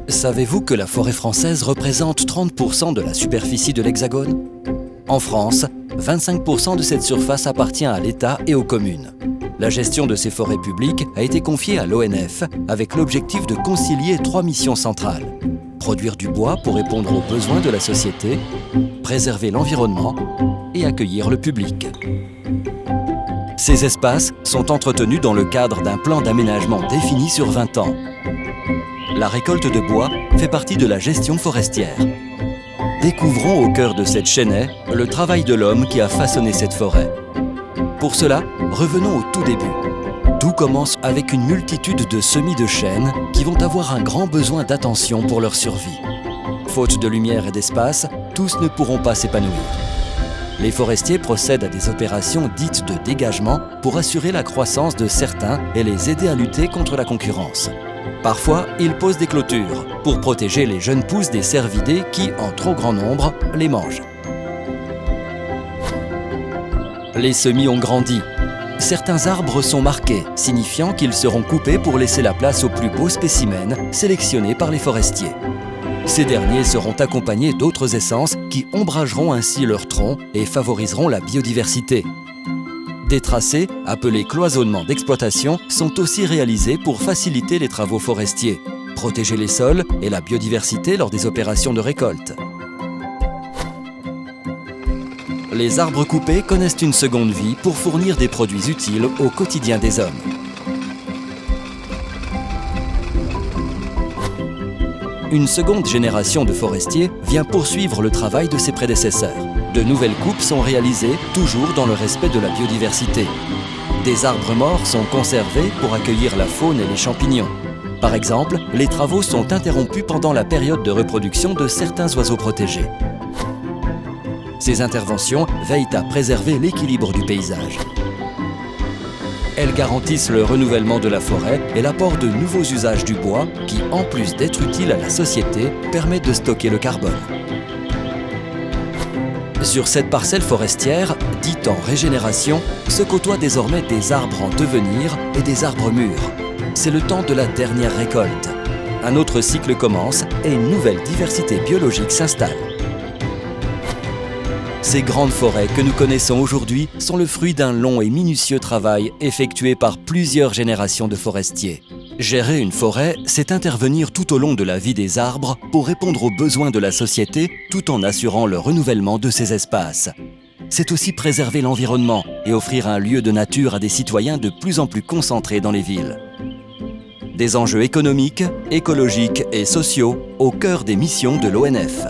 Savez-vous que la forêt française représente 30% de la superficie de l'Hexagone? En France, 25% de cette surface appartient à l'État et aux communes. La gestion de ces forêts publiques a été confiée à l'ONF avec l'objectif de concilier 3 missions centrales. Produire du bois pour répondre aux besoins de la société, préserver l'environnement et accueillir le public. Ces espaces sont entretenus dans le cadre d'un plan d'aménagement défini sur 20 ans. La récolte de bois fait partie de la gestion forestière. Découvrons au cœur de cette chaînée le travail de l'homme qui a façonné cette forêt. Pour cela, revenons au tout début. Tout commence avec une multitude de semis de chênes qui vont avoir un grand besoin d'attention pour leur survie. Faute de lumière et d'espace, tous ne pourront pas s'épanouir. Les forestiers procèdent à des opérations dites de dégagement pour assurer la croissance de certains et les aider à lutter contre la concurrence. Parfois, ils posent des clôtures pour protéger les jeunes pousses des cervidés qui, en trop grand nombre, les mangent. Les semis ont grandi. Certains arbres sont marqués, signifiant qu'ils seront coupés pour laisser la place aux plus beaux spécimens sélectionnés par les forestiers. Ces derniers seront accompagnés d'autres essences qui ombrageront ainsi leurs troncs et favoriseront la biodiversité. Des tracés, appelés cloisonnements d'exploitation, sont aussi réalisés pour faciliter les travaux forestiers, protéger les sols et la biodiversité lors des opérations de récolte. Les arbres coupés connaissent une seconde vie pour fournir des produits utiles au quotidien des hommes. Une seconde génération de forestiers vient poursuivre le travail de ses prédécesseurs. De nouvelles coupes sont réalisées, toujours dans le respect de la biodiversité. Des arbres morts sont conservés pour accueillir la faune et les champignons. Par exemple, les travaux sont interrompus pendant la période de reproduction de certains oiseaux protégés. Ces interventions veillent à préserver l'équilibre du paysage. Elles garantissent le renouvellement de la forêt et l'apport de nouveaux usages du bois qui, en plus d'être utile à la société, permettent de stocker le carbone. Sur cette parcelle forestière, dite en régénération, se côtoient désormais des arbres en devenir et des arbres mûrs. C'est le temps de la dernière récolte. Un autre cycle commence et une nouvelle diversité biologique s'installe. Ces grandes forêts que nous connaissons aujourd'hui sont le fruit d'un long et minutieux travail effectué par plusieurs générations de forestiers. Gérer une forêt, c'est intervenir tout au long de la vie des arbres pour répondre aux besoins de la société tout en assurant le renouvellement de ces espaces. C'est aussi préserver l'environnement et offrir un lieu de nature à des citoyens de plus en plus concentrés dans les villes. Des enjeux économiques, écologiques et sociaux au cœur des missions de l'ONF.